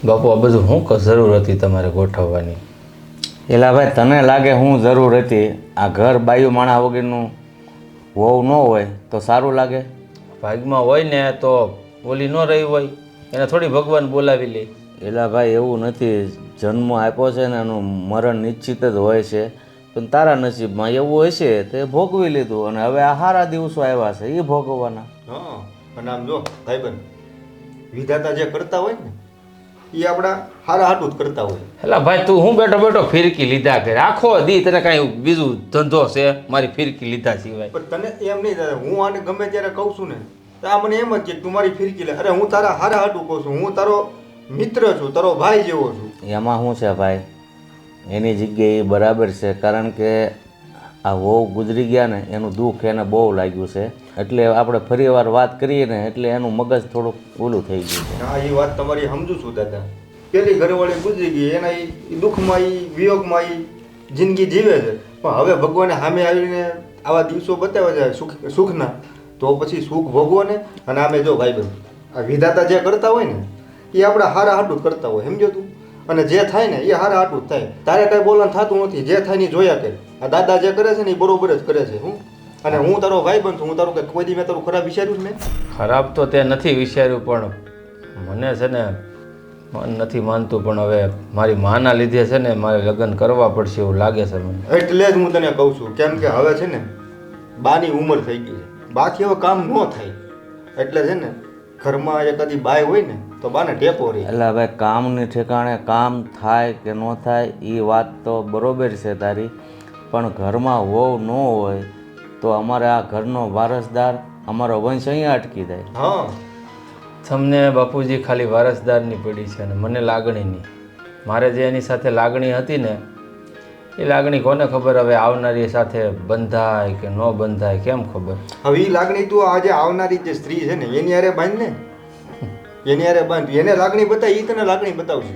બાપુ આ બધું શું જરૂર હતી તમારે ગોઠવવાની? એલા ભાઈ, તને લાગે હું જરૂર હતી? આ ઘર બાયું માણા વગરનું વહુ ન હોય તો સારું લાગે? ભાગમાં હોય ને તો બોલી ન રહી હોય, એને થોડી ભગવાન બોલાવી લે. એલા ભાઈ, એવું નથી. જન્મ આપ્યો છે ને એનું મરણ નિશ્ચિત જ હોય છે. પણ તારા નસીબમાં એવું હોય છે તે ભોગવી લીધું, અને હવે આ સારા દિવસો આવ્યા છે એ ભોગવવાના. હા, અને આમ જો ભાઈબંધ, વિધાતા જે કરતા હોય ને એ આપણા હારા હાટું જ કરતા હોય. એટલે ભાઈ તું હું બેઠો બેઠો ફિરકી લીધા કરે આખો દી, તને કાંઈ બીજું ધંધો છે મારી ફિરકી લીધા સિવાય? પણ તને એમ નહીં થાય. હું આને ગમે ત્યારે કહું છું ને તો આ મને એમ જ કે તું મારી ફિરકી લે. અરે હું તારા હારા હાટું કહું છું, હું તારો મિત્ર છું, તારો ભાઈ જેવો છું. એમાં શું છે ભાઈ, એની જગ્યાએ એ બરાબર છે. કારણ કે આ વહુ ગુજરી ગયા ને એનું દુઃખ એને બહુ લાગ્યું છે. એટલે આપણે ફરી વાર વાત કરીએ ને એટલે એનું મગજ થોડુંક ઓલું થઈ ગયું છે. હા, એ વાત તમારી સમજુ છું દાદા. પેલી ઘરવાળી ગુજરી ગઈ, એના એ દુઃખમાં એ વિયોગમાં એ જિંદગી જીવે છે. પણ હવે ભગવાને સામે આવીને આવા દિવસો બતાવ્યા છે સુખના, તો પછી સુખ ભોગવો ને. અને આમે જો ભાઈબંધ, આ વિધાતા જે કરતા હોય ને એ આપણા હારા હાટું જ કરતા હોય, સમજો તું? અને જે થાય ને એ હારા હાટું જ થાય. તારે કાંઈ બોલવાનું થતું નથી, જે થાય ને જોયા કરે. આ દાદા જે કરે છે ને એ બરોબર જ કરે છે. અને હું તારો ભાઈબંધ છું, હું તારું કોઈ દી મેં તારું ખરાબ વિચાર્યું છે મેં? ખરાબ તો તે નથી વિચાર્યું, પણ મને છે ને મન નથી માનતું. પણ હવે મારી માના લીધે છે ને મારે લગ્ન કરવા પડશે એવું લાગે છે મને. એટલે જ હું તને કહું છું, કેમ કે હવે છે ને બાની ઉંમર થઈ ગઈ છે, બાકી હવે કામ ન થાય. એટલે છે ને ઘરમાં એકાદી બાય હોય ને તો બાને ટેકો રહી. એટલે ભાઈ, કામની ઠેકાણે કામ થાય કે ન થાય એ વાત તો બરોબર છે તારી, પણ ઘરમાં વહુ ન હોય તો અમારે આ ઘરનો વારસદાર, અમારો વંશ અહીંયા અટકી જાય. હા, તમને બાપુજી ખાલી વારસદારની પડી છે અને મને લાગણીની. મારે જે એની સાથે લાગણી હતી ને એ લાગણી કોને ખબર હવે આવનારી સાથે બંધાય કે ન બંધાય, કેમ ખબર? હવે એ લાગણી તું આજે આવનારી જે સ્ત્રી છે ને એની હારે બાંધ ને, એની હારે બાંધ. એને લાગણી બતાવી, એ તને લાગણી બતાવશે.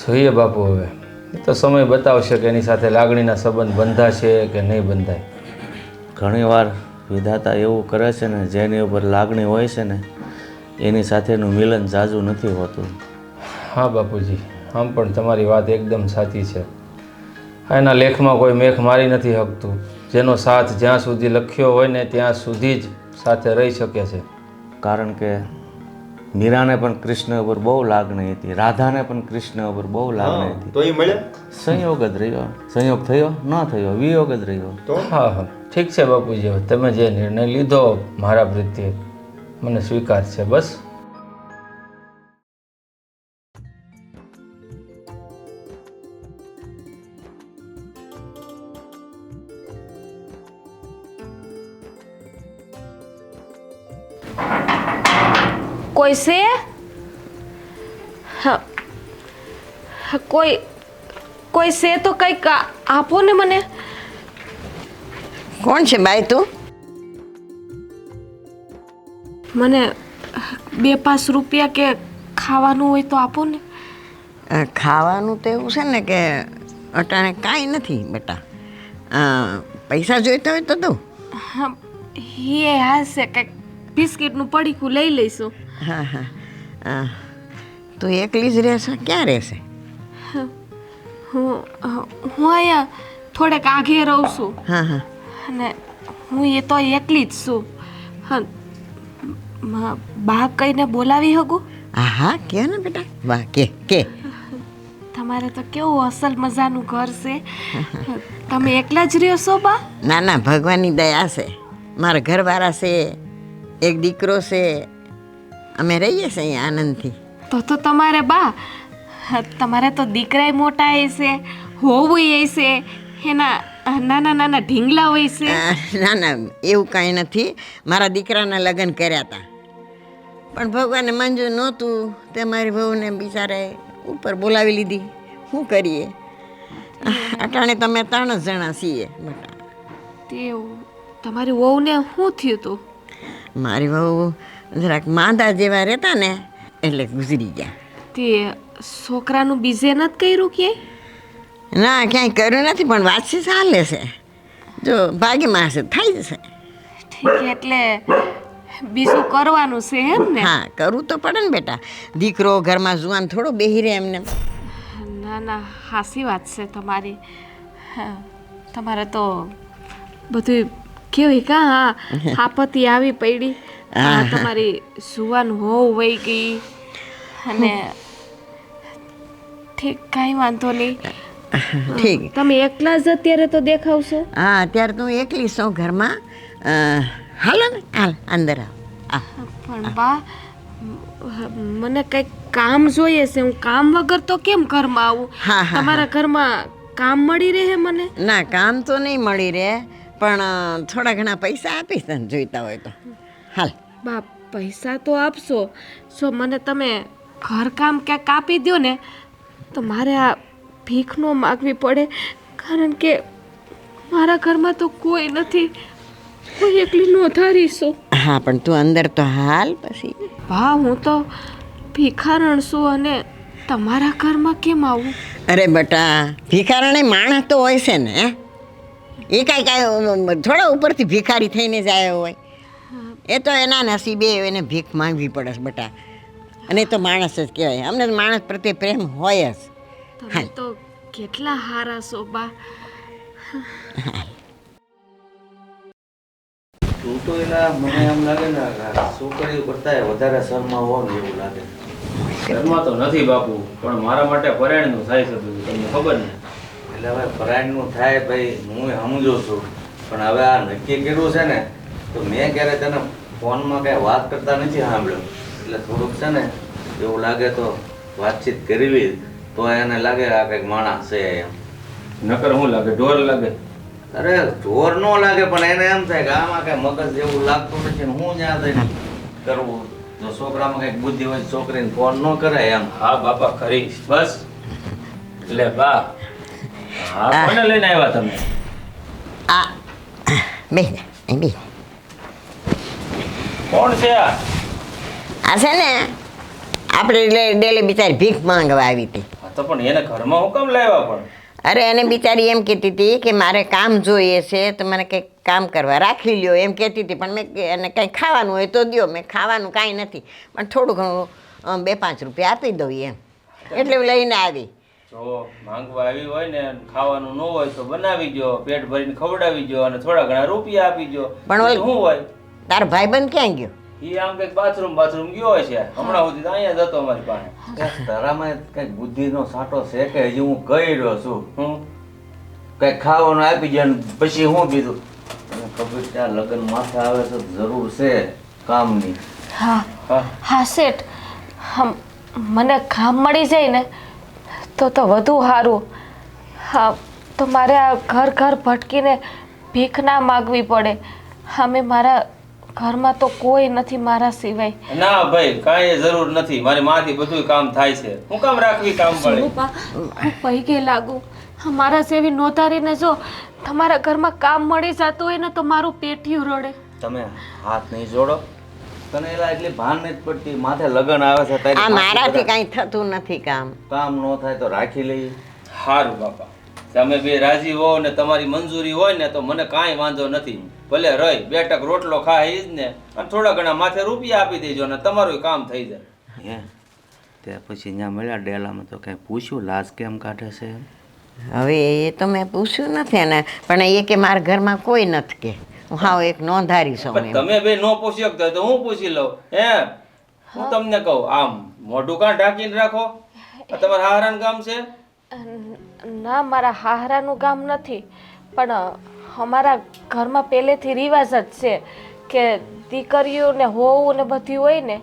જોઈએ બાપુ, હવે એ તો સમય બતાવશે કે એની સાથે લાગણીના સંબંધ બંધાશે કે નહીં બંધાય. ઘણીવાર વિધાતા એવું કરે છે ને, જેની ઉપર લાગણી હોય છે ને એની સાથેનું મિલન ઝાઝું નથી હોતું. હા બાપુજી, આમ પણ તમારી વાત એકદમ સાચી છે. એના લેખમાં કોઈ મેખ મારી નથી શકતું. જેનો સાથ જ્યાં સુધી લખ્યો હોય ને ત્યાં સુધી જ સાથે રહી શકે છે. કારણ કે મીરાને પણ કૃષ્ણ ઉપર બહુ લાગણી હતી, રાધાને પણ કૃષ્ણ ઉપર બહુ લાગણી હતી. તો એ મળે, સંયોગ જ રહ્યો. સંયોગ થયો ન થયો, વિયોગ જ રહ્યો. તો હા હા, ઠીક છે બાપુજી, હવે તમે જે નિર્ણય લીધો મારા પ્રત્યે મને સ્વીકાર છે. બસ કોઈ છે? હા, કોઈ છે તો કંઈક આપો ને મને. કોણ છે બાઈ તું? મને 2-5 રૂપિયા કે ખાવાનું હોય તો આપો ને. ખાવાનું તો એવું છે ને કે અટાણે કાંઈ નથી બેટા. પૈસા જોઈતા હોય તો દઉં. હા, એ હાશે કંઈક બિસ્કિટનું પડીકું લઈ લઈશું. હા હા, તું એકલી જ રહેશે? ક્યાં રહેશે? હું અહીંયા થોડેક આઘે રહું છું. હા હા, અને હું એ તો એકલી જ છું. હા, બા કહીને બોલાવી શકું? હા હા, કે ને બેટા, વાહ, કે તમારે તો કેવું અસલ મજાનું ઘર છે. તમે એકલા જ રહ્યો છો બા? ના ના, ભગવાનની દયા છે. મારા ઘરવાળા છે, એક દીકરો છે, અમે રહીએ છીએ અહીંયા આનંદથી. તો તમારે બા, તમારે તો દીકરાય મોટા હશે, હોવું હશે, એના નાના નાના ઢીંગલા હોય છે. ના ના, એવું કાંઈ નથી. મારા દીકરાના લગ્ન કર્યા હતા, પણ ભગવાનને મંજૂર નહોતું તે મારી વહુને બિચારે ઉપર બોલાવી લીધી. શું કરીએ, અટાણે તમે 3 જ જણા છીએ બેટા. તેવું તમારી વહુને શું થયું હતું? મારી વહુ જરાક માંદા જેવા રહેતા ને એટલે ગુજરી ગયા. તે છોકરાનું બીજે નથી કર્યું ક્યાંય? ના, ક્યાંય કર્યું નથી, પણ વાતચીત ચાલે છે. જો ભાગ્યમાં હશે થાય જશે. ઠીક, એટલે બીજું કરવાનું છે એમ ને? હા કરવું તો પડે ને બેટા, દીકરો ઘરમાં જુવાન થોડો બેહી રહે એમને. ના ના, હાસી વાત છે તમારી. હા, તમારે તો બધું કેવી કાં આપત્તિ આવી પડી. તમારી સુવાન હોવ વહી ગઈ અને ઠીક, કાંઈ વાંધો નહીં. ઠીક. તમે એકલા જ અત્યારે તો દેખાવશો. હા અત્યારે તો હું એકલી છું ઘરમાં. હાલો ને, હાલ અંદર આવ. પણ બા, મને કંઈક કામ જોઈએ છે. હું કામ વગર તો કેમ ઘરમાં આવું? હા, હા, તમારા ઘરમાં કામ મળી રહે મને? ના કામ તો નહીં મળી રહે, પણ થોડા ઘણા પૈસા આપીશ તને જોઈતા હોય તો. હાલ. બા, પૈસા તો આપશો. મને તમે ઘરકામ ક્યાંક આપી દો ને તો મારે આ ભીખ ન માગવી પડે, કારણ કે મારા ઘરમાં તો કોઈ નથી. હું એકલી નોંધારીશું. હા પણ તું અંદર તો હાલ પછી. બા, હું તો ભિખારણ છું અને તમારા ઘરમાં કેમ આવું? અરે બટા, ભિખારણે માણસ તો હોય છે ને, હે? એ કાંઈ થોડા ઉપરથી ભિખારી થઈને જ આવ્યો હોય. એ તો એના નસીબે એને ભીખ માંગવી પડે છે બટા. અને એ તો માણસ જ કહેવાય. અમને તો માણસ પ્રત્યે પ્રેમ હોય જ. તમે તો કેટલા હારા છો બા. તું તો એના મને એમ લાગે ને છોકરીઓ કરતા વધારે શર્મા હો ને એવું લાગે. ઘરમાં તો નથી બાપુ, પણ મારા માટે પરાયણનું થાય છે બધું, તમને ખબર ને? એટલે હવે પરાયણનું થાય ભાઈ, હું સમજુ છું, પણ હવે આ નક્કી કર્યું છે ને તો મેં ક્યારે તને ફોનમાં કાંઈ વાત કરતા નથી સાંભળ્યો, એટલે થોડુંક છે ને એવું લાગે તો વાતચીત કરવી તો એને લાગે આ કંઈક માણસ છે એમ. નકર શું લાગે? ઢોર લાગે? અરે જોર ન લાગે, પણ એને એમ થાય કે આમાં કઈ મગજ જેવું લાગતું નથી ને હું જ્યાં જઈને કરવું. જો છોકરામાં કઈક બુદ્ધિ હોય છોકરીને ફોન ન કરાય એમ. હા બાપા, ખરી બસ. એટલે બા, હા કોને લઈને આવ્યા તમે? આ બે બે કોણ છે આ? આ છે ને આપણે ડેલી બિચારી ભીખ માંગવા આવી હતી. હા, તો પણ એને ઘરમાં હું કામ લાવ્યા પણ? અરે એને બિચારી એમ કહેતી હતી કે મારે કામ જોઈએ છે તો મને કંઈક કામ કરવા રાખી લ્યો એમ કહેતી હતી. પણ મેં એને કંઈ ખાવાનું હોય તો દ્યો. મેં ખાવાનું કાંઈ નથી, પણ થોડું ઘણું 2-5 રૂપિયા આપી દઉં એમ, એટલે હું લઈને આવી. જો માંગવા આવી હોય ને, ખાવાનું ન હોય તો બનાવી દો, પેટ ભરીને ખવડાવી દો અને થોડા ઘણા રૂપિયા આપી દો. પણ શું હોય? તારો ભાઈબંધ ક્યાં ગયો? ઈ આમ કઈક બાથરૂમ ગયો છે. હમણાં સુધી તો અહીંયા જ હતો અમારી પાસે. તારામાં કઈક બુદ્ધિનો સાંટો છે કે હજી હું કહી રહ્યો છું? હું કઈક ખાવાનું આપી દે ને પછી હું કીધું તને ખબર છે આ લગ્ન માથે આવે તો જરૂર છે કામની. હા હા હા શેઠ, મને કામ મળી જાય ને તો વધુ સારું. હા, તો મારે આ ઘર ભટકીને ભીખ ના માગવી પડે. અમે મારા ઘરમાં તો કોઈ નથી મારા સિવાય. ના ભાઈ, કાંઈ જરૂર નથી. મારી માંથી બધું કામ થાય છે. હું કામ રાખવી કામ પડે? હું પૈકે લાગુ. મારા સેવી નોતારીને જો તમારા ઘરમાં કામ મળી જતું હોય ને તો મારું પેટિયું રડે. તમે હાથ નહીં જોડો. તને એલા એટલી ભાન નથી પડતી. માથે લગ્ન આવે છે તારી આ મારાથી કાંઈ થતું નથી કામ. કામ ન થાય તો રાખી લઈએ. સારું બાપા, તમે બે રાજી હો ને તમારી મંજૂરી હોય ને તો મને કાંઈ વાંધો નથી. ભલે રહી 2 ટક રોટલો ખાય ઈ જ ને, અને થોડા ઘણા માથે રૂપિયા આપી દેજો ને તમારું કામ થઈ જાય. ત્યાં પછી ત્યાં મળ્યા ડેલામાં તો કઈ પૂછ્યું લાજ કેમ કાઢે છે? હવે એ તો મેં પૂછ્યું નથી એને, પણ એ કે મારા ઘરમાં કોઈ નથી કે હું હાવ એક નોંધારી છું પણ એમ. તમે બે નો પૂછી શકતા હોય તો હું પૂછી લઉં. હું તમને કહું, આમ મોઢું કાં ઢાંકીને રાખો? આ તમારા હારાનું ગામ છે? ના, મારા હાહરાનું ગામ નથી, પણ અમારા ઘરમાં પહેલેથી રિવાજ જ છે કે દીકરીઓને હોવું ને બધી હોય ને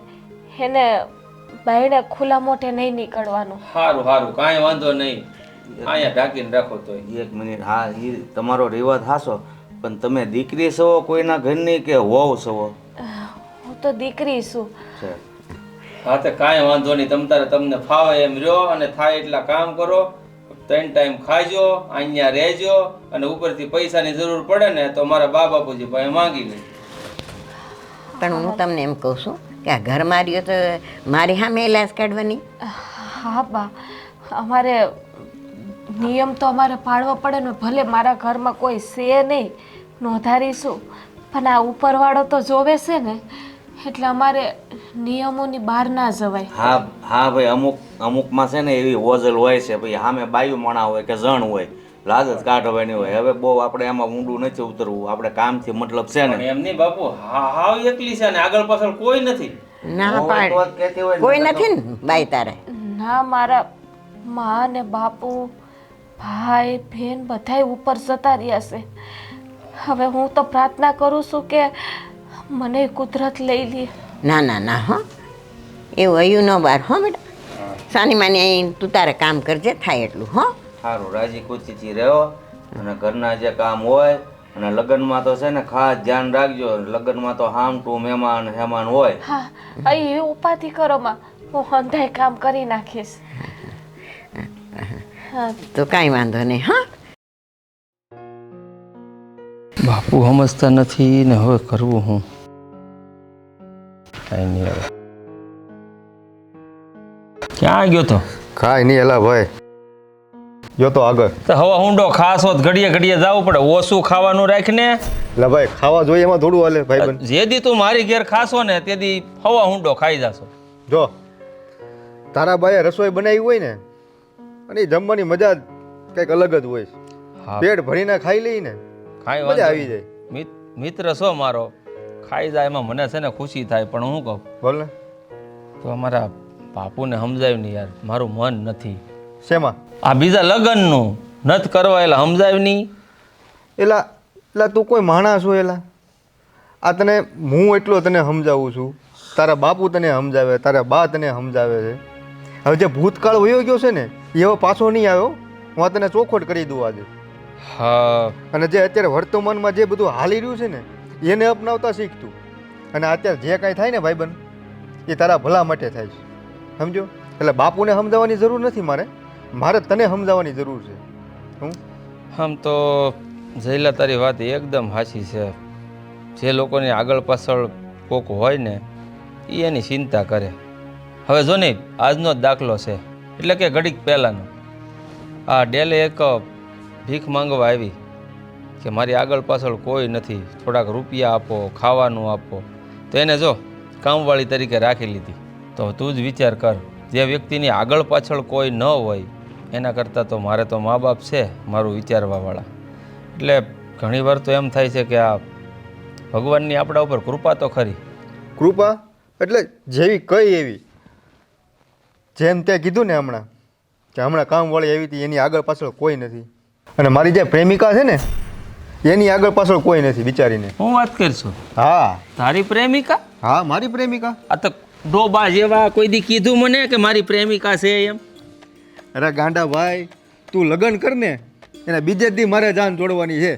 એને બાયણે ખુલ્લા મોઢે નહીં નીકળવાનું. સારું સારું, કાંઈ વાંધો નહીં. અહીંયા ઢાંકીને રાખો તોય. 1 મિનિટ. હા, એ તમારો રિવાજ હાસો, પણ તમે દીકરી છો કોઈના ઘરની કે વહુ છો? હું તો દીકરી છું. છે. હા, તો કાંઈ વાંધો નહીં. તમને ફાવે એમ રહ્યો અને થાય એટલા કામ કરો. 3 ટાઈમ ખાજો, અહીંયા રહેજો, અને ઉપરથી પૈસાની જરૂર પડે ને તો મારા બાપુજી પાસે માંગી લે. પણ હું તમને એમ કહું છું કે આ ઘરમાં રહ્યો તો મારી સામે લાજ કાઢવાની. હા બા, અમારે નિયમ તો અમારે પાળવો પડે ને. ભલે મારા ઘરમાં કોઈ છે નહીં, નોંધારીશું, પણ આ ઉપરવાળો તો જોવે છે ને. એટલે અમારે નિયમોની બહાર ના જવાય. હા હા ભાઈ, અમુકમાં છે ને એવી ઓઝલ હોય છે ભાઈ, સામે બાયું મણા હોય કે જણ હોય, લાજ જ કાઢવાની હોય. હવે બહુ આપણે એમાં ઊંડું નથી ઉતરવું, આપણે કામથી મતલબ છે પણ ને. એમની બાપુ હાવ એકલી છે ને આગળ પાછળ કોઈ નથી. ના પાડ, તો જ કહેતી હોય ને. કોઈ નથી ને બાઈ તારે? ના, મારા મા ને બાપુ, ભાઈ બહેન બધાય ઉપર જતા રહ્યા છે. હવે હું તો પ્રાર્થના કરું છું કે મને કુદરત લઈ લે. ના ના ના હો, એવું હયું ન બાર હો બેટા. સાની માની અહીં તું તારે કામ કરજે, થાય એટલું હો. સારું, રાજી ખુશીથી રહ્યો અને ઘરના જે કામ હોય અને લગ્નમાં તો છે ને ખાસ ધ્યાન રાખજો. લગ્નમાં તો હામ ટુ મહેમાન હેમાન હોય. હા, અહીં એ ઉપાધિ કરો માં, હું હંધાય કામ કરી નાખીશ. હા, તો કાંઈ વાંધો નહીં હા. બાપુ સમજતા નથી ને હવે કરવું હું કાંઈ નહીં. હવે ક્યાં ગયો તો? કાંઈ નહીં એલા ભાઈ, જો તો આગળ. તો હવા ઊંડો ખાસ હોત ઘડીએ ઘડીએ જવું પડે. ઓછું ખાવાનું રાખીને. એટલે ભાઈ ખાવા જોઈએ એમાં થોડું હાલે ભાઈ. જે દી તું મારી ઘેર ખાશો ને તે દી હવા ઊંડો ખાઈ જાશો. જો તારા બાએ રસોઈ બનાવી હોય ને અને એ જમવાની મજા કંઈક અલગ જ હોય છે. હા, પેટ ભરીને ખાઈ લઈ ને ખાઈ મજા આવી જાય. મિત્ર છો મારો, ખાઈ જાય એમાં મને છે ને ખુશી થાય. પણ હું કહું બોલ ને. તો અમારા બાપુને સમજાવ્યું નહીં યાર, મારું મન નથી. શેમાં? આ બીજા લગ્નનું નથી કરવા એટલે સમજાવ્યું નહીં. એલા એલા તું કોઈ માણસ હોય એલા? આ તને હું એટલો તને સમજાવું છું, તારા બાપુ તને સમજાવે, તારા બા તને સમજાવે છે. હવે જે ભૂતકાળ વયો ગયો છે ને એ હવે પાછો નહીં આવ્યો. હું આ તને ચોખવટ કરી દઉં આજે. હા, અને જે અત્યારે વર્તમાનમાં જે બધું હાલી રહ્યું છે ને એને અપનાવતા શીખતું. અને અત્યારે જે કાંઈ થાય ને ભાઈબંધ, એ તારા ભલા માટે થાય છે, સમજો? એટલે બાપુને સમજાવવાની જરૂર નથી મારે તને સમજાવવાની જરૂર છે. હું આમ તો જયલા તારી વાત એકદમ સાચી છે. જે લોકોની આગળ પાછળ કોક હોય ને એ એની ચિંતા કરે. હવે જો ને આજનો જ દાખલો છે, એટલે કે ઘડીક પહેલાંનો. આ ડેલે એક ભીખ માંગવા આવી કે મારી આગળ પાછળ કોઈ નથી, થોડાક રૂપિયા આપો, ખાવાનું આપો. તો એને જો કામવાળી તરીકે રાખી લીધી. તો તું જ વિચાર કર, જે વ્યક્તિની આગળ પાછળ કોઈ ન હોય એના કરતાં તો મારે તો મા બાપ છે મારું વિચારવાવાળા. એટલે ઘણીવાર તો એમ થાય છે કે આ ભગવાનની આપણા ઉપર કૃપા તો ખરી. કૃપા એટલે જેવી કઈ એવી, જેમ તે કીધું ને હમણાં કે હમણાં કામવાળી આવી હતી, એની આગળ પાછળ કોઈ નથી. અને મારી જે પ્રેમિકા છે ને એની આગળ પાછળ કોઈ નથી બિચારીને. હું વાત કરશું? હા તારી પ્રેમિકા? હા મારી પ્રેમિકા. આ તો ડોબા જેવા કોઈ દી કીધું મને કે મારી પ્રેમિકા છે એમ? અરે ગાંડા ભાઈ, તું લગ્ન કર ને એના બીજે જ દી મારે જાન જોડવાની છે.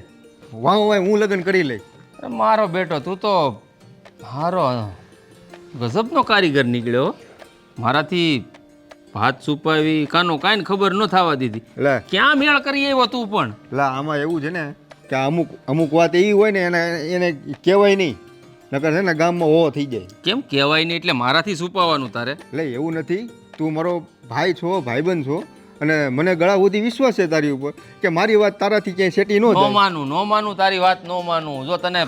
વાહ હું લગ્ન કરી લઈ. અરે મારો બેટો, તું તો મારો ગજબનો કારીગર નીકળ્યો. મારાથી ભાત છુપાવી કાનો કાંઈ ખબર ન થવા દીધી. એટલે ક્યાં મેળ કરી આવ્યો તું પણ? એટલે આમાં એવું છે ને કે અમુક વાત એવી હોય ને એને કહેવાય નહીં, નકર છે ને ગામમાં હો થઈ જાય. કેમ કહેવાય નહીં? એટલે મારાથી છુપાવવાનું તારે? એટલે એવું નથી, તું મારો ભાઈ છો, ભાઈબંધ છો, અને મને ગળા સુધી વિશ્વાસ છે તારી ઉપર કે મારી વાત તારાથી ક્યાંય સેટી ન જાય. ન માનું તારી વાત, ન માનું. જો તને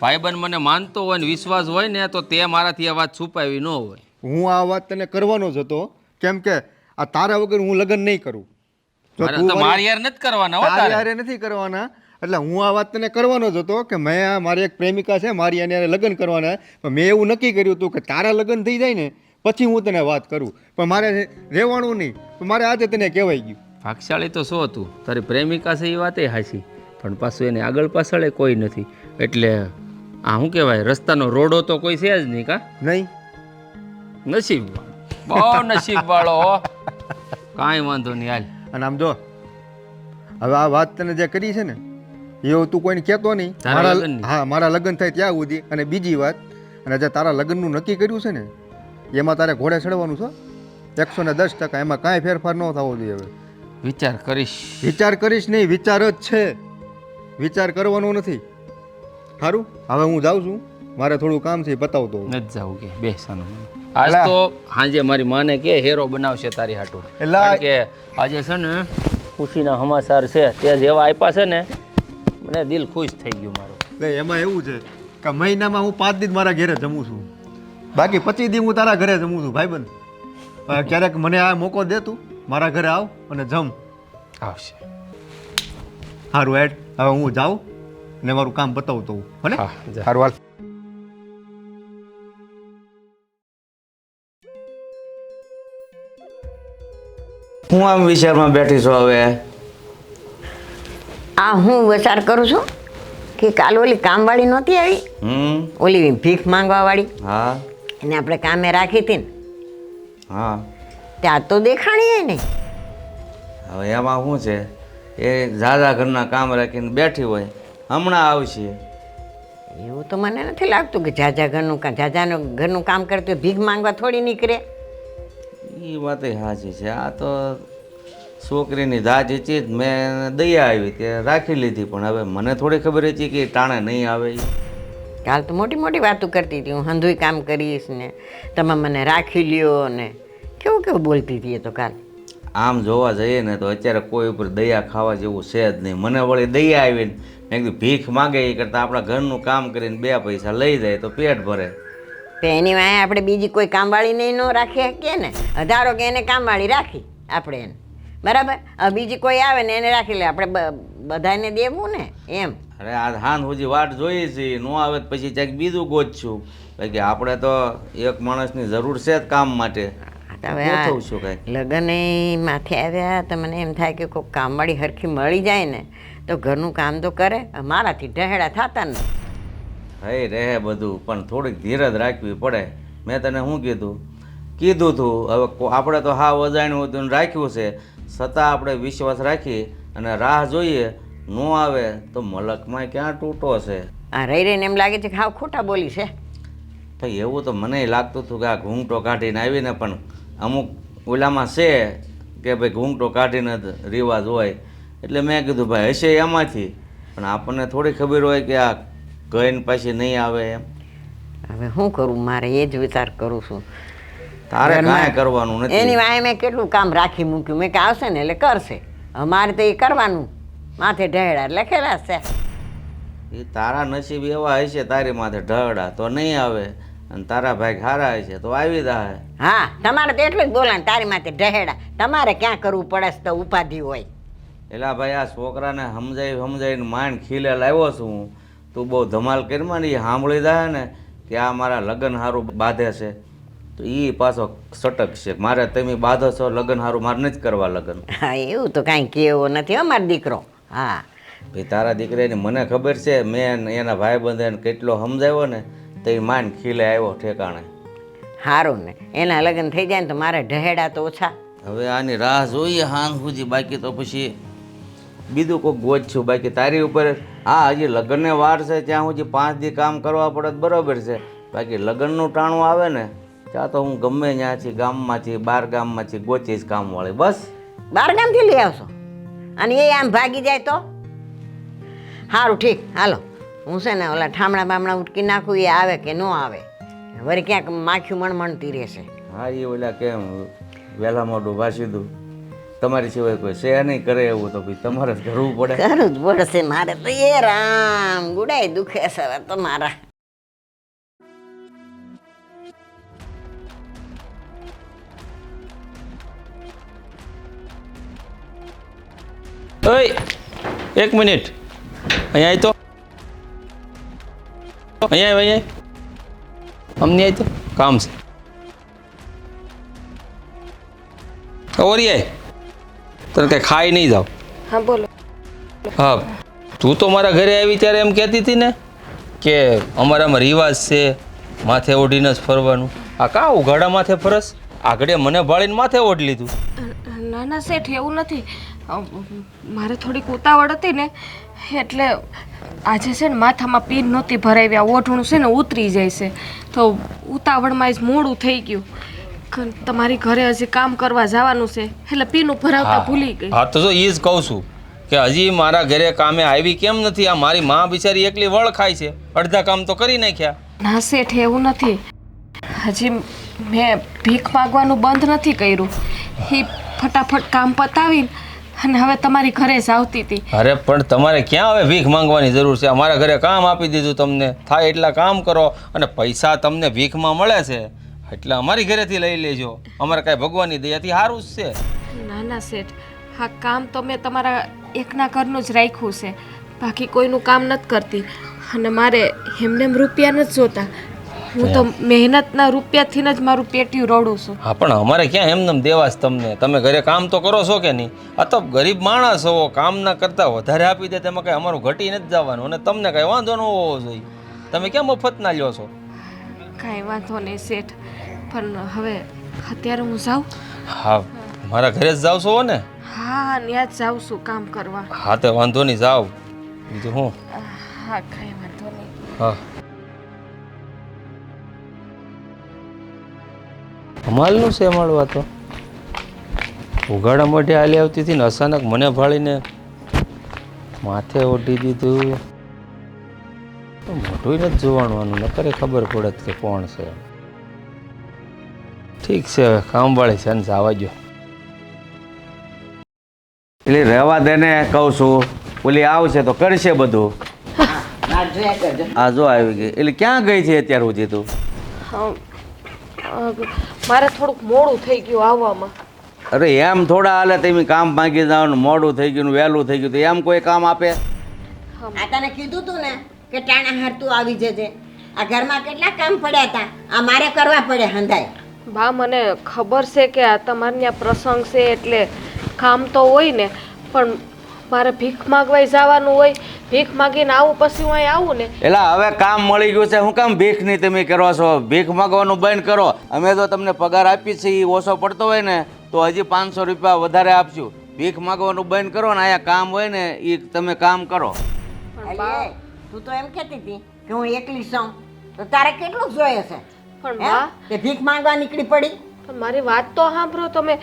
ભાઈબંધ મને માનતો હોય ને વિશ્વાસ હોય ને તો તે મારાથી આ વાત છુપાવી ન હોય. હું આ વાત તને કરવાનો જ હતો, કેમ કે આ તારા વગર હું લગ્ન નહીં કરું. જો મારે તું તો મારી યાર નથી કરવાના હો તારી તારે. હારે નથી કરવાના. એટલે હું આ વાત તને કરવાનો જ હતો કે મેં આ મારી એક પ્રેમિકા છે, મારી એની હારે લગ્ન કરવાના. પણ મેં એવું નક્કી કર્યું હતું કે તારા લગ્ન થઈ જાય ને પછી હું તને વાત કરું, પણ મારે રહેવાનું નહીં. પણ મારે આજે તને કહેવાય ગયું. ભાગશાળી તો શું હતું, તારી પ્રેમિકા છે એ વાતે હાચી, પણ પાછું એને આગળ પાછળ કોઈ નથી. એટલે આ શું કહેવાય, રસ્તાનો રોડો તો કોઈ છે જ નહીં. કા નહીં? નસીબ બહુ નસીબ વાળો હો. કાંઈ વાંધો નહીં હાલ. અને આમ જો હવે આ વાત તને જે કરી છે ને એવું તું કોઈને કહેતો નહીં. તારા લગ્નની? હા, મારા લગ્ન થાય ત્યાં સુધી. અને બીજી વાત, અને જે તારા લગ્નનું નક્કી કર્યું છે ને એમાં તારે ઘોડે ચડવાનું છે 110%. એમાં કાંઈ ફેરફાર ન થવો જોઈએ. હવે વિચાર કરીશ. વિચાર કરીશ નહીં, વિચાર જ છે, વિચાર કરવાનો નથી. સારું, હવે હું જાઉં છું, મારે થોડું કામ છે બતાવતો. નથી જવું કે બેસવાનું. આજ તો સાંજે મારી માને કે હેરો બનાવશે તારી હાટું. એલા કે આજે છે ને ખુશીના સમાચાર છે તે જેવા આપ્યા છે ને મને દિલ ખુશ થઈ ગયું મારું. એટલે એમાં એવું છે કે મહિનામાં હું 5 દિવસ મારા ઘેરે જમું છું. બાકી 25 દી હું તારા ઘરે જમું છું ભાઈબંધ. ક્યારેક મને આ મોકો દે તું, મારા ઘરે આવ અને જમ. આવશે. સારું હેડ, હવે હું જાઉં ને મારું કામ બતાવતો હું. ભલે હા, જા. સારું હાલ. હું આમ વિચારમાં બેઠી છું હવે. આ હું વિચાર કરું છું કે કાલ ઓલી કામવાળી નહોતી આવી, ઓલી ભીખ માંગવા વાળી, હા એને આપણે કામે રાખી હતી ને, હા. ત્યાં તો દેખાણી નહીં. હવે એમાં શું છે, એ ઝાઝા ઘરના કામ રાખીને બેઠી હોય, હમણાં આવશે. એવું તો મને નથી લાગતું કે જાજા ઘરનું કામ કરતી હોય ભીખ માંગવા થોડી નીકળે. એ વાત સાચી છે. આ તો છોકરીની દાજ હતી જ, મેં દયા આવી તે રાખી લીધી, પણ હવે મને થોડી ખબર હતી કે ટાણે નહીં આવે. કાલ તો મોટી મોટી વાતો કરતી હતી, હું હંધુય કામ કરીશ ને તમે મને રાખી લ્યો ને કેવું કેવું બોલતી હતી એ તો કાલ. આમ જોવા જઈએ ને તો અત્યારે કોઈ ઉપર દયા ખાવા જેવું છે જ નહીં. મને વળી દયા આવીને મેં કીધું ભીખ માગે એ કરતાં આપણા ઘરનું કામ કરીને 2 પૈસા લઈ જાય તો પેટ ભરે. તો એની વાંહે આપણે બીજી કોઈ કામવાળીને ન રાખી શકીએ ને. ધારો કે એને કામવાળી રાખી આપણે એને, બરાબર, હવે બીજી કોઈ આવે ને એને રાખી લે, આપણે બધાને દેવું ને એમ. અરે આ હાન સુધી વાટ જોઈએ છીએ, ન આવે તો પછી ક્યાંક બીજું ગોતશું. બાકી આપણે તો એક માણસની જરૂર છે જ કામ માટે. હવે આ લગ્ન માથે આવ્યા તો મને એમ થાય કે કોઈ કામવાળી હરખી મળી જાય ને તો ઘરનું કામ તો કરે. મારાથી ઢહેડા થતા ને હઈ રહે બધું, પણ થોડીક ધીરજ રાખવી પડે. મેં તને શું કીધું તું, હવે આપણે તો હા અજાણ્યું હતું રાખ્યું છે, છતાં આપણે વિશ્વાસ રાખી અને રાહ જોઈએ, ન આવે તો મલકમાં ક્યાં તૂટો છે. આ રહી રહીને એમ લાગે છે કે હાવ ખોટા બોલી છે. ભાઈ એવું તો મને લાગતું હતું કે આ ઘૂંઘટો કાઢીને આવીને, પણ અમુક ઓલામાં છે કે ભાઈ ઘૂંઘટો કાઢીને જ રિવાજ હોય, એટલે મેં કીધું ભાઈ હશે એમાંથી, પણ આપણને થોડી ખબર હોય કે આ કહીને પાછી નહીં આવે એમ. હવે શું કરું, મારે એ જ વિચાર કરું છું. તારે કાંઈ કરવાનું નથી. એની વાંહે મેં કેટલું કામ રાખી મૂક્યું, મેં કે આવશે ને એટલે કરશે. અમારે તો એ કરવાનું, માથે ઢહેડા લખેલા છે. એ તારા નસીબ એવા હશે, તારી માથે ઢળડા તો નહીં આવે, અને તારા ભાઈ ખારા હશે તો આવી જાય. હા, તમારે તો એટલું જ બોલાય, તારી માથે ઢહેડા. તમારે ક્યાં કરવું પડે તો ઉપાધિ હોય. એલા ભાઈ આ છોકરાને સમજાવીને માંડ ખીલે લાવ્યો છું હું. તું બહુ ધમાલ કરીમાં ને એ સાંભળી જાય ને કે આ મારા લગ્ન સારું બાંધે છે, તો એ પાછો સટક છે. મારે તમે બાંધો છો લગ્ન સારું, મારે નથી કરવા લગ્ન. હા, એવું તો કાંઈ કહેવો નથી અમારો દીકરો. હા ભાઈ તારા દીકરાની મને ખબર છે, મેં એના ભાઈ બંધને કેટલો સમજાવ્યો ને તો એ માંડ ખીલે આવ્યો ઠેકાણે. સારું ને, એના લગ્ન થઈ જાય ને તો મારે ઢહેડા તો ઓછા. હવે આની રાહ જોઈએ હાન સુધી, બાકી તો પછી બીજું કોઈક ગોત છું. બાકી તારી ઉપર હા હજી લગ્નને વાર છે, ત્યાં સુધી 5 દી કામ કરવા પડે તો બરાબર છે. બાકી લગ્નનું ટાણું આવે ને ત્યાં તો હું ગમે ત્યાંથી ગામમાંથી 12 ગામમાંથી ગોચીશ કામવાળી. બસ 12 ગામથી લઈ આવશો અને એ આમ ભાગી જાય તો સારું, ઠીક, હાલો. હું છે ને ઓલા ઠામણા બામણા ઉટકી નાખું, એ આવે કે ન આવે, વળી ક્યાંક માખ્યું મણમણતી રહેશે. હા એ ઓલા કેમ વહેલા મોઢું ભાસી દઉં, તમારી સિવાય કોઈ છે નહીં કરે એવું, તો ભાઈ તમારે જ કરવું પડે. કરવું જ પડશે મારે તો. એ રામ ગુડાય દુખે છે હવે તો મારા. ઓય 1 મિનિટ, અહીંયા આવી તો, અહીંયા અમને આવી તો કામ છે. ઓરિયા તને કંઈ ખાઈ નહીં જાવ. હા બોલો. હા, તું તો મારા ઘરે આવી ત્યારે એમ કહેતી હતી ને કે અમારામાં રિવાજ છે માથે ઓઢીને જ ફરવાનું. આ કા ઉઘાડા માથે ફરસ? આગળ મને ભાળીને માથે ઓઢી લીધું. ના ના શેઠ, એવું નથી. મારે થોડીક ઉતાવળ હતી ને એટલે આજે છે ને માથામાં પીન નહોતી ભરાવી, આ ઓઢણું છે ને ઉતરી જાય છે તો ઉતાવળમાં જ મોડું થઈ ગયું. તમારી ઘરે હજી કામ કરવા જવાનું છે એટલે પીનું ભરાવતા ભૂલી ગઈ. હા તો જો એ જ કહું છું કે હજી મારા ઘરે કામે આવી કેમ નથી? આ મારી માં બિચારી એકલી વળ ખાય છે, અડધા કામ તો કરી નાખ્યા. ના શેઠ, એવું નથી. હજી મેં ભીખ માગવાનું બંધ નથી કર્યું. એ ફટાફટ કામ પતાવીને અને હવે તમારી ઘરે જ આવતી હતી. અરે પણ તમારે ક્યાં હવે ભીખ માંગવાની જરૂર છે? અમારા ઘરે કામ આપી દીધું તમને, થાય એટલા કામ કરો અને પૈસા તમને ભીખમાં મળે છે એટલે અમારી ઘરેથી લઈ લેજો. અમારે કાંઈ ભગવાનની દયાથી સારું જ છે. ના ના શેઠ, હા કામ તો મેં તમારા એકના ઘરનું જ રાખ્યું છે, બાકી કોઈનું કામ નથી કરતી. અને મારે એમને રૂપિયા નથી જોતા, હું તો મહેનતના રૂપિયાથી જ મારું પેટીયું રોડું છું. હા પણ અમારે ક્યાં એમને દેવા છે તમને? તમે ઘરે કામ તો કરો છો કે નહીં? આ તો ગરીબ માણસ હો, કામ ના કરતાં વધારે આપી દે તેમાં કાંઈ અમારું ઘટી નથી જવાનું અને તમને કાંઈ વાંધો ન હોવો જોઈએ. તમે ક્યાં મફત ના લ્યો છો? કાંઈ વાંધો નહીં શેઠ, પણ હવે અત્યારે હું જાઉં? હા મારા ઘરે જ જાવ છો ને? હા ત્યાં જ જાઉં છું કામ કરવા. હા તો વાંધો નહીં, જાઓ. બીજું હું? હા કાંઈ વાંધો નહીં. હા કમાલનું છે અમારું આ તો. ઉઘાડા મોઢે હાલી આવતી હતી ને અચાનક મને ભાળીને માથે ઓઢી દીધું. મોઢું નથી જોવાનું, નકરે ખબર પડત કે કોણ છે. ઠીક છે, હવે કામવાળી છે ને જવા દો. એટલે રહેવા દે ને કહું છું, ઓલી આવશે તો કરશે બધું. આ જો આવી ગઈ. એટલે ક્યાં ગઈ છે અત્યાર સુધી તું? મારે થોડુંક મોડું થઈ ગયું આવવામાં. અરે એમ થોડા હાલે, તમે કામ માંગી જવાનું, મોડું થઈ ગયું, વહેલું થઈ ગયું, તો એમ કોઈ કામ આપે? આ તને કીધું તું ને કે ટાણા હાર તું આવી જજે. આ ઘરમાં કેટલા કામ પડ્યા હતા, આ મારે કરવા પડે હંધાય. બા મને ખબર છે કે આ તમારે ત્યાં પ્રસંગ છે એટલે કામ તો હોય ને, પણ મારે ભીખ માગવાય જવાનું હોય. ભીખ માગીને આવું પછી હું અહીં આવું ને. એટલે હવે કામ મળી ગયું છે, હું કામ ભીખ નહીં તમે કરો છો? ભીખ માગવાનું બંધ કરો. અમે તો તમને પગાર આપી છે, એ ઓછો પડતો હોય ને તો હજી 500 રૂપિયા વધારે આપશું. ભીખ માગવાનું બંધ કરો ને, અહીંયા કામ હોય ને એ તમે કામ કરો. અરે, તું તો એમ કહેતી હતી કે હું એકલી છું, તો તારે કેટલું જોઈએ છે? પણ હે? બા તે ભીખ માંગવા નીકળી પડી? પણ મારી વાત તો સાંભળો તમે.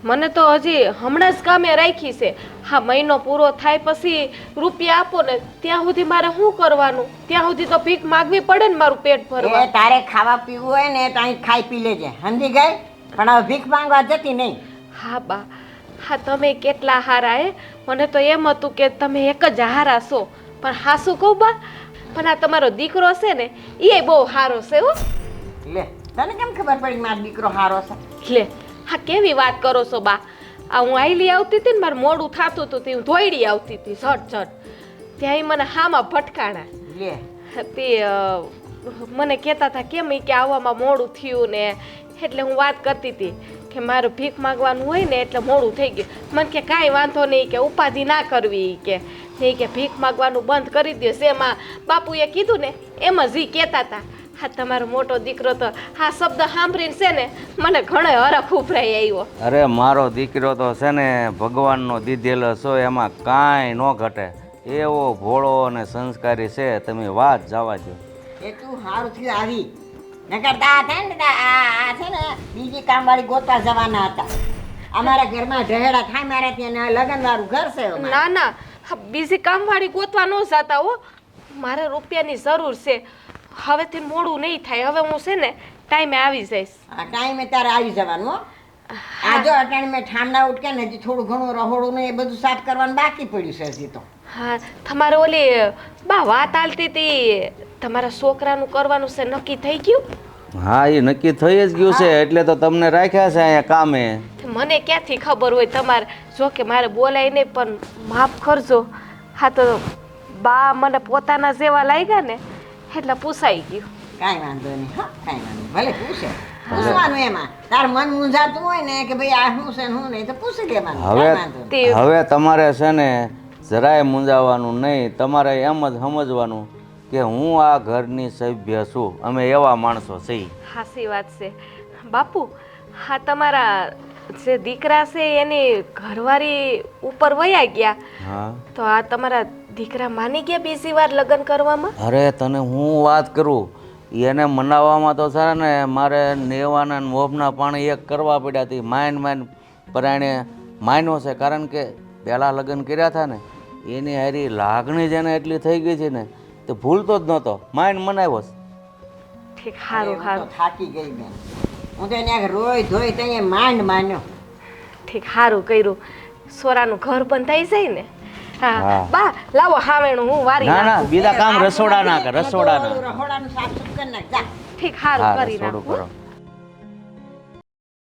મને તો હજી હમણાં જ કામે રાખી છે. હા મહિનો પૂરો થાય પછી રૂપિયા આપો ને, ત્યાં સુધી મારે શું કરવાનું? ત્યાં સુધી તો ભીખ માગવી પડે ને મારું પેટ ભરવા. એ તારે ખાવા પીવું હોય ને તો અહીં ખાઈ પી લેજે, સમજી ગઈ? પણ હવે ભીખ માંગવા જતી નહીં. હા બા, હા તમે કેટલા હારા હે. મને તો એમ હતું કે તમે એક જ હારા છો, પણ હાસું કહું બા, પણ આ તમારો દીકરો છે ને એ બહુ સારો છે હો. લે, તને કેમ ખબર પડી મારો દીકરો હારો છે? લે હા કેવી વાત કરો છો બા. આ હું આઈલી આવતી હતી ને મારે મોડું થતું હતું તે હું ધોઈડી આવતી હતી ઝટ ઝટ, ત્યાં મને હામાં ભટકાણા. લે, તે મને કહેતા હતા કેમ કે આવવામાં મોડું થયું ને, એટલે હું વાત કરતી હતી કે મારે ભીખ માગવાનું હોય ને એટલે મોડું થઈ ગયું. મને કે કાંઈ વાંધો નહીં, કે ઉપાધિ ના કરવી, કે નહીં કે ભીખ માગવાનું બંધ કરી દે. એમાં બાપુએ કીધું ને એમ જ એ કહેતા હતા. હા તમારો મોટો દીકરો તો હા શબ્દ સાંભળીને છે ને મને ઘણો હરખ ઉભરાઈ આવ્યો. અરે મારો દીકરો તો છે ને ભગવાનનો દીધેલો છો, એમાં કાંઈ ન ઘટે. એવો ભોળો અને સંસ્કારી છે, તમે વાત જવા દો. એ તું હારું થયું આવી, નકર તા થાય ને આ છે ને બીજી કામવાળી ગોતવા જવાના હતા. અમારા ઘરમાં ઢહેડા થાય, મારે ત્યાં લગન વાળું ઘર છે. ના ના, હા બીજી કામવાળી ગોતવા ન જતા હો. મારે રૂપિયાની જરૂર છે. હવેથી મોડું નહીં થાય. હવે હું છે ને ટાઈમે આવી જઈશ. આ ટાઈમે તારે આવી જવાનું હો. આ જો અટાણે મેં ઠામડા ઉઠકે ને હજી થોડું ઘણું રહોડું ને એ બધું સાફ કરવાનું બાકી પડ્યું છે હજી તો. હા તમારે ઓલી બા વાત આલતી હતી, તમારા છોકરાનું કરવાનું છે, નક્કી થઈ ગયું? હા એ નક્કી થઈ જ ગયું છે, એટલે તો તમને રાખ્યા છે અહીંયા કામે. મને ક્યાંથી ખબર હોય તમારે? જો કે મારે બોલાય નહીં, પણ માફ કરજો. હા તો બા મને પોતાના જેવા લાગ્યા ને એટલે પૂછાઈ ગયું. કાંઈ વાંધો નહીં, હા કાંઈ વાંધો નહીં, ભલે પૂછે. પૂછવાનું એમાં તાર મન મૂંઝાતું હોય ને કે ભાઈ આ શું છે શું નહીં તો પૂછી લેવાનું. કાંઈ વાંધો નહીં. હવે તમારે છે ને જરાય મૂંઝાવાનું નહીં. તમારે એમ જ સમજવાનું કે હું આ ઘરની સભ્ય છું, અમે એવા માણસો છીએ. સાચી વાત છે બાપુ. હા તમારા જે દીકરા છે એની ઘરવાળી ઉપર વયા ગયા, હા તો આ તમારા દીકરા માની ગયા બીજી વાર લગ્ન કરવામાં? અરે તને હું વાત કરું, એને મનાવવામાં તો સારા ને મારે નેવાના મોભના પાણી એક કરવા પડ્યા હતી. માઇન પરાણે માન્યો છે, કારણ કે પહેલાં લગ્ન કર્યા હતા ને એની હારી લાગણી જ એને એટલી થઈ ગઈ છે ને તો ભૂલતો જ નહોતો. માઇન મનાવ્યો છે. ઠીક, સારું હું સારું. તો થાકી ગઈ બેન. હું તો એને રોઈ ધોઈ તો માંડ માન્યો. ઠીક, સારું કર્યું. સોરાનું ઘર બંધાઈ જાય ને. હા હા. બા લાવો હાવેણું હું વારી ના ના નાખું. બીજા કામ રસોડા ના કર રસોડા ના રહોડાનું સાફ સુફ કરી નાખ જા. ઠીક હારું હા કરી રસોડું નાખું. કરો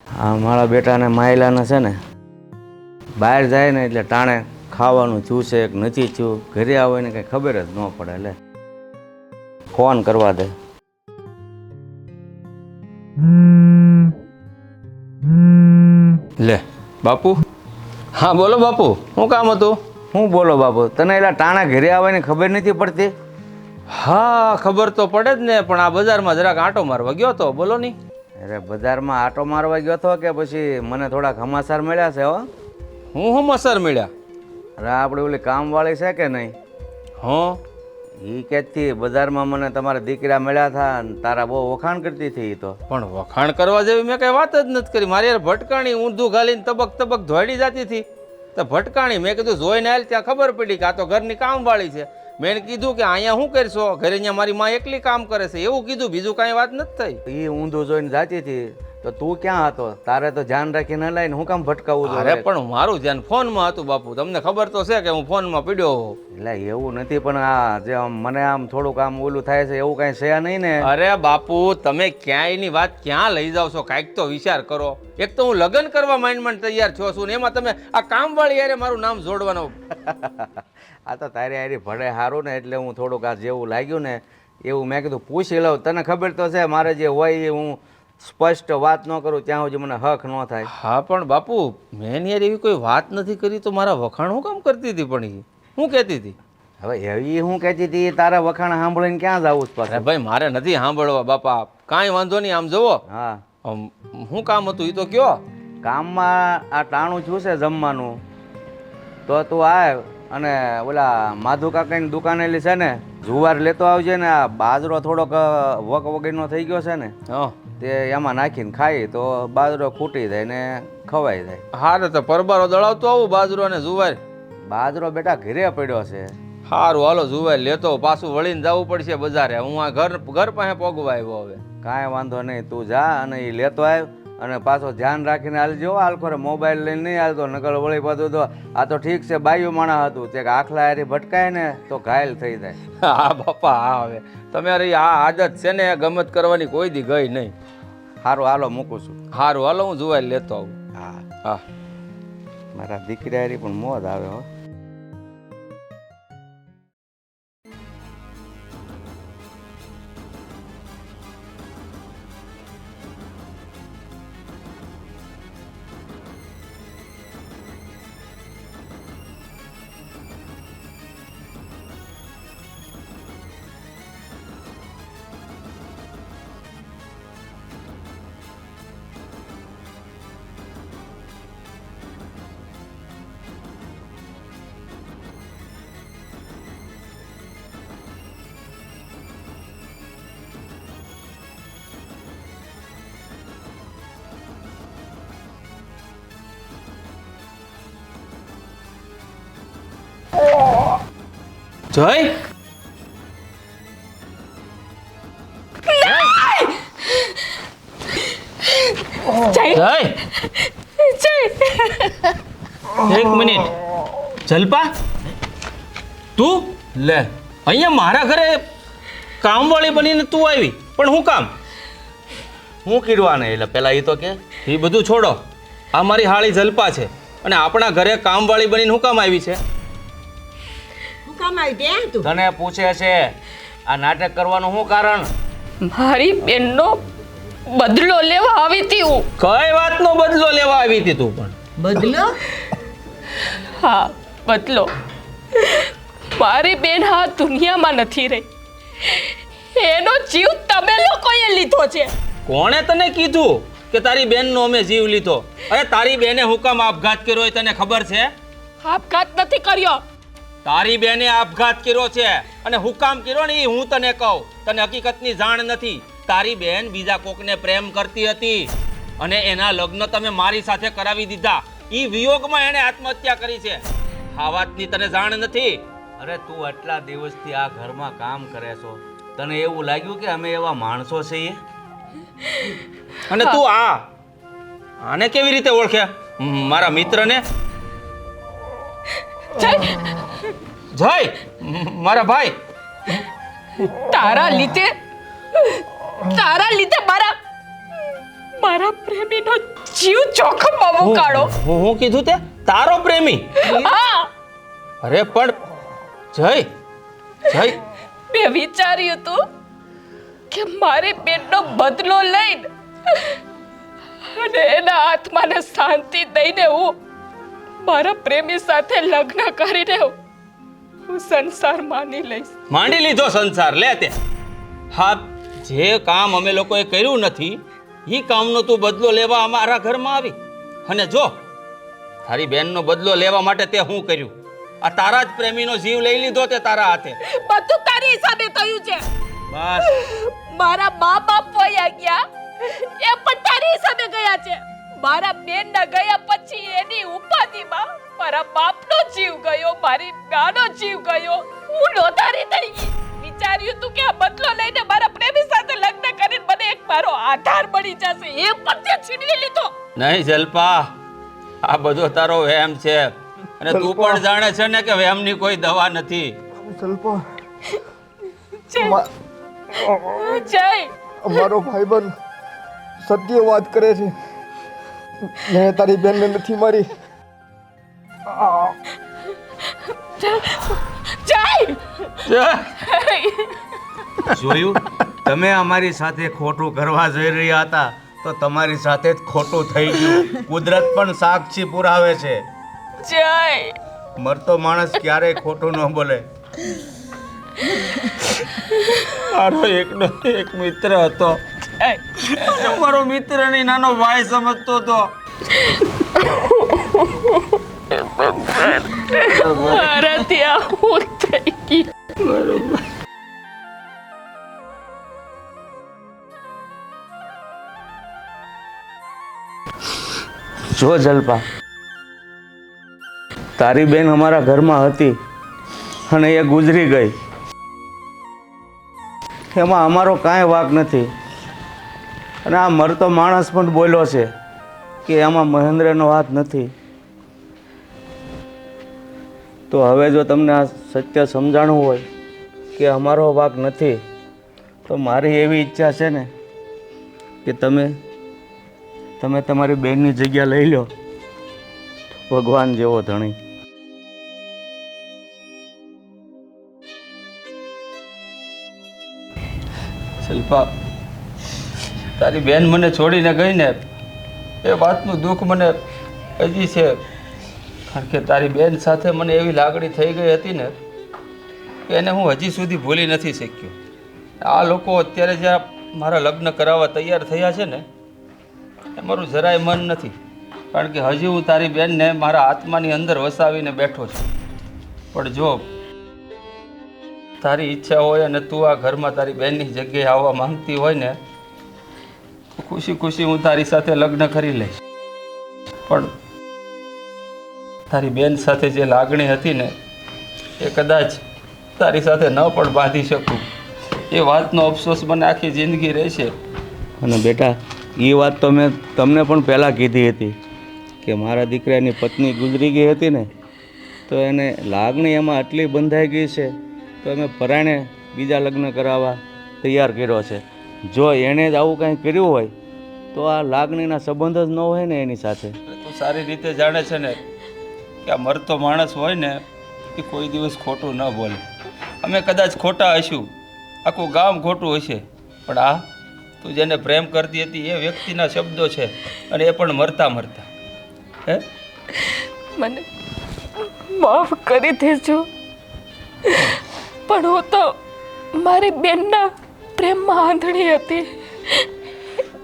હા મારા બેટાને માયલાને છે ને બહાર જાય ને એટલે ટાણે ખાવાનું થયું છે કે નથી થયું ઘરે આવે ને કંઈ ખબર જ ન પડે લે ફોન કરવા દે લે બાપુ. હા બોલો બાપુ, શું કામ હતું? હું બોલો બાપુ તને એલા ટાણા ઘરે આવે ને ખબર નથી પડતી હા ખબર તો પડે જ ને, પણ આ બજારમાં જરાક આંટો મારવા ગયો તો. બોલો ની. અરે બજારમાં આટો મારવા ગયો હતો કે પછી મને થોડાક સમાચાર મળ્યા છે હો હું સમાચાર મળ્યા? અરે આપણે ઓલી કામવાળી છે કે નહીં હા એ કહેતી બજારમાં મને તમારા દીકરા મળ્યા હતા અને તારા બહુ વખાણ કરતી હતી ઈ તો પણ વખાણ કરવા જેવી મેં કઈ વાત જ નથી કરી. મારી યાર ભટકાણી ઊંધું ઘાલીને તબક તબક ધોડી જતી હતી તો ભટકાણી. મેં કીધું જોઈને આવેલ ત્યાં ખબર પડી કે આ તો ઘરની કામવાળી છે. મેં કીધું કે અહીંયા શું કરશો, ઘરે અહીંયા મારી માં એકલી કામ કરે છે એવું કીધું, બીજું કાંઈ વાત નથી થઈ. એ ઊંધું જોઈને જાતી હતી તો તું ક્યાં હતો? તારે તો ધ્યાન રાખીને લઈને હું કામ ભટકાવું અરે જોઈએ? પણ મારું ધ્યાન ફોનમાં હતું બાપુ, તમને ખબર તો છે કે હું ફોનમાં પીડ્યો હોઉં. એટલે એવું નથી પણ આ જે મને આમ થોડુંક આમ ઓલું થાય છે એવું કાંઈ છે નહીં ને? અરે બાપુ તમે ક્યાંયની વાત ક્યાં લઈ જાવ છો, કાંઈક તો વિચાર કરો. એક તો હું લગ્ન કરવા માંડ તૈયાર છો છું ને એમાં તમે આ કામવાળી યારે મારું નામ જોડવાનો. આ તો તારી હારી ભળે સારું ને એટલે હું થોડુંક આ જેવું લાગ્યું ને એવું મેં કીધું પૂછી લઉં. તને ખબર તો છે મારે જે હોય એ હું સ્પષ્ટ વાત ન કરું ત્યાં સુધી મને હક ન થાય. હા પણ બાપુ મેં યાર એવી કોઈ વાત નથી કરી તો મારા વખાણ હું કામ કરતી હતી? પણ એ હું કહેતી હતી? હવે એવી હું કહેતી હતી તારા વખાણ સાંભળીને ક્યાં જવું છે અરે પાછું? ભાઈ મારે નથી સાંભળવા બાપા, કાંઈ વાંધો નહીં. આમ જુઓ હા શું કામ હતું એ તો કયો. કામમાં આ ટાણું છું છે જમવાનું તો તું આવ અને ઓલા માધુ કાકાની દુકાનેલી છે ને જુવાર લેતો આવજે ને. આ બાજરો થોડોક વક વગરનો થઈ ગયો છે ને હા તે એમાં નાખીને ખાઈ તો બાજરો ફૂટી જાય ને ખવાઈ જાય. હારે તો પરબારો દળાવતો આવું બાજરો અને જુવાર. બાજરો બેટા ઘરે પડ્યો છે. સારું હાલો જુવાર લેતો, પાછું વળીને જવું પડશે બજારે. હું આ ઘર પાસે પોગવા આવ્યો હવે. કાંઈ વાંધો નહીં તું જા અને એ લેતો આવ અને પાછો ધ્યાન રાખીને હાલજો. હાલખોરે મોબાઈલ લઈને નહીં હાલતો નકલ વળી પાછું તો આ તો ઠીક છે બાયું માણા હતું તે આખલા હારી ભટકાય ને તો ઘાયલ થઈ જાય. હા બાપા હા હવે તમારી આ આદત છે ને ગમત કરવાની કોઈ દી ગઈ નહીં. સારું હાલો મૂકું છું. સારું હાલો હું જુવાર લેતો આવું. હા હા મારા દીકરી હારી પણ મોજ આવે હો. જય જય એક મિનિટ જલપા તું લે અહીંયા મારા ઘરે કામવાળી બનીને તું આવી પણ હું કામ? હું કીધવાને એટલે પેલા એ તો કે એ બધું છોડો. આ મારી હાળી જલપા છે અને આપણા ઘરે કામવાળી બનીને હું કામ આવી છે? હું કામ આવી ત્યાં તું? તને પૂછે છે આ નાટક કરવાનું શું કારણ? મારી બેનનો બદલો લેવા આવી હતી હું. કઈ વાતનો બદલો લેવા આવી હતી તું? પણ બદલો? હા બદલો. મારી બેન આ દુનિયામાં નથી રહી, એનો જીવ તમે લોકોએ લીધો છે. કોણે તને કીધું કે તારી બેનનો અમે જીવ લીધો? અરે તારી બેને હું કામ આપઘાત કર્યો એ તને ખબર છે? આપઘાત નથી કર્યો. તારી બેને આપઘાત કર્યો છે અને હું કામ કર્યો ને એ હું તને કહું. તને હકીકતની જાણ નથી. તારી બેન બીજા કોકને પ્રેમ કરતી હતી અને એના લગ્ન તમે મારી સાથે કરાવી દીધા. એ વિયોગમાં એણે આત્મહત્યા કરી છે. આ વાતની તને જાણ નથી? અરે તું આટલા દિવસથી આ ઘરમાં કામ કરે છો તને એવું લાગ્યું કે અમે એવા માણસો છીએ? અને તું આને કેવી રીતે ઓળખે મારા મિત્રને? જય મારા ભાઈ તારા લીધે મારા પ્રેમીનો જીવ જોખમમાં મુકાડો. હું કીધું તે તારો પ્રેમી? હા, અરે પણ જય મેં વિચાર્યું હતું કે મારી બેનનો બદલો લઈને અને એના આત્માને શાંતિ દઈને હું મારા પ્રેમી સાથે લગ્ન કરીને હું સંસાર માની લઈશ. માંડી લીધો સંસાર લે તે. હા, જે કામ અમે લોકોએ કર્યું નથી એ કામનો તું બદલો લેવા અમારા ઘરમાં આવી. અને જો તારી બેનનો બદલો લેવા માટે તે શું કર્યું? આ તારા જ પ્રેમીનો જીવ લઈ લીધો તે તારા હાથે. બધું તારી હિસાબે થયું છે. બસ મારા મા બાપ વયા ગયા એ પણ તારી હિસાબે ગયા છે. મારા બેનના ગયા પછી એની ઉપાધિમાં મારા બાપનો જીવ ગયો, મારી માનો જીવ ગયો. હું લોધારી થઈ ગઈ. વિચાર્યું તું કે આ બદલો લઈને મારા પ્રેમી સાથે લગ્ન કરીને મને એક મારો આધાર મળી જશે, એ પણ તે છીનવી લીધો. નહીં જલ્પા, આ બધો તારો વહેમ છે અને તું પણ જાણે છે ને કે વહેમની કોઈ દવા નથી. જલ્પા, જય અમારો ભાઈબંધ સત્ય વાત કરે છે. મેં તારી બેનને નથી મારી. જય જોયું, તમે અમારી સાથે ખોટું કરવા જઈ રહ્યા હતા તો તમારી સાથે જ ખોટું થઈ ગયું. કુદરત પણ સાક્ષી પુરાવે છે. જય મરતો માણસ ક્યારેય ખોટું ન બોલે. મારો એકનો એક મિત્ર હતો, મારો મિત્ર નહીં નાનો ભાઈ સમજતો હતો. મારાથી આવું થઈ ગયું. જો જલ્પા, તારી બેન અમારા ઘરમાં હતી અને એ ગુજરી ગઈ. એમાં અમારો કાંઈ વાંક નથી. અને આ મરતો માણસ પણ બોલ્યો છે કે એમાં મહેન્દ્રનો હાથ નથી. તો હવે જો તમને આ સત્ય સમજાણું હોય કે અમારો વાંક નથી, તો મારી એવી ઈચ્છા છે ને કે તમે તમારી બેનની જગ્યા લઈ લો. ભગવાન જેવો ધણી. શિલ્પા, તારી બેન મને છોડીને ગઈ ને એ વાતનું દુઃખ મને હજી છે. કારણ કે તારી બેન સાથે મને એવી લાગણી થઈ ગઈ હતી ને કે એને હું હજી સુધી ભૂલી નથી શક્યો. આ લોકો અત્યારે જ્યાં મારા લગ્ન કરાવવા તૈયાર થયા છે ને એ મારું જરાય મન નથી. કારણ કે હજી હું તારી બેનને મારા આત્માની અંદર વસાવીને બેઠો છું. પણ જો તારી ઈચ્છા હોય અને તું આ ઘરમાં તારી બેનની જગ્યાએ આવવા માંગતી હોય ને તો ખુશી ખુશી હું તારી સાથે લગ્ન કરી લઈશ. પણ તારી બેન સાથે જે લાગણી હતી ને એ કદાચ તારી સાથે ન પણ બાંધી શકું. એ વાતનો અફસોસ મને આખી જિંદગી રહેશે. અને બેટા, એ વાત તો મેં તમને પણ પહેલાં કીધી હતી કે મારા દીકરાની પત્ની ગુજરી ગઈ હતી ને તો એને લાગણી એમાં આટલી બંધાઈ ગઈ છે તો અમે પરાણે બીજા લગ્ન કરાવવા તૈયાર કર્યો છે. જો એણે જ આવું કાંઈ કર્યું હોય તો આ લાગણીના સંબંધ જ ન હોય ને એની સાથે. તું સારી રીતે જાણે છે ને કે આ મરતો માણસ હોય ને એ કોઈ દિવસ ખોટું ન બોલે. અમે કદાચ ખોટા હશું, આખું ગામ ખોટું હશે, પણ આ તું જેને પ્રેમ કરતી હતી એ વ્યક્તિના શબ્દો છે અને એ પણ મરતા મરતા. હે, મને માફ કરી દેજો, પણ હું તો મારી બેનના પ્રેમમાં આંધળી હતી.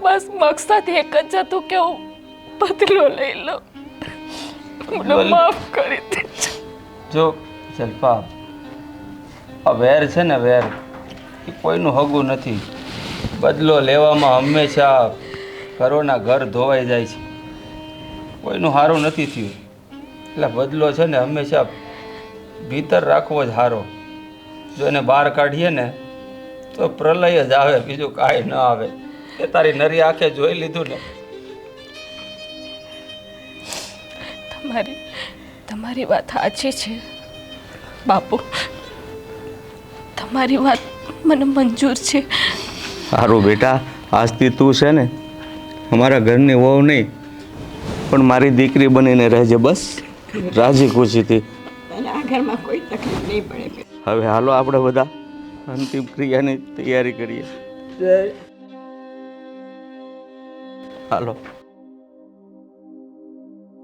બસ મકસદ એક જ હતું કે હું બદલો લઈ લઉં. મને માફ કરી દેજો. જો શિલ્પા, આ વેર છે ને વેર એ કોઈનું હગું નથી. બદલો લેવામાં હંમેશા ઘરોના ઘર ધોવાઈ જાય છે. કોઈનું સારું નથી થયું એટલે બદલો છે ને હંમેશા ભીતર રાખવો જ સારો. જો એને બહાર કાઢીએ ને તો પ્રલય જ આવે, બીજું કાંઈ ન આવે. એ તારી નરી આંખે જોઈ લીધું ને. તમારી વાત સાચી છે બાપુ, તમારી વાત મને મંજૂર છે. સારું બેટા, આજથી તું છે ને અમારા ઘરની વહુ નહીં પણ મારી દીકરી બનીને રહેજે, બસ રાજી ખુશીથી. અને આ ઘરમાં કોઈ તકલીફ નહીં પડે. હવે હાલો આપણે બધા અંતિમ ક્રિયાની તૈયારી કરીએ. હાલો.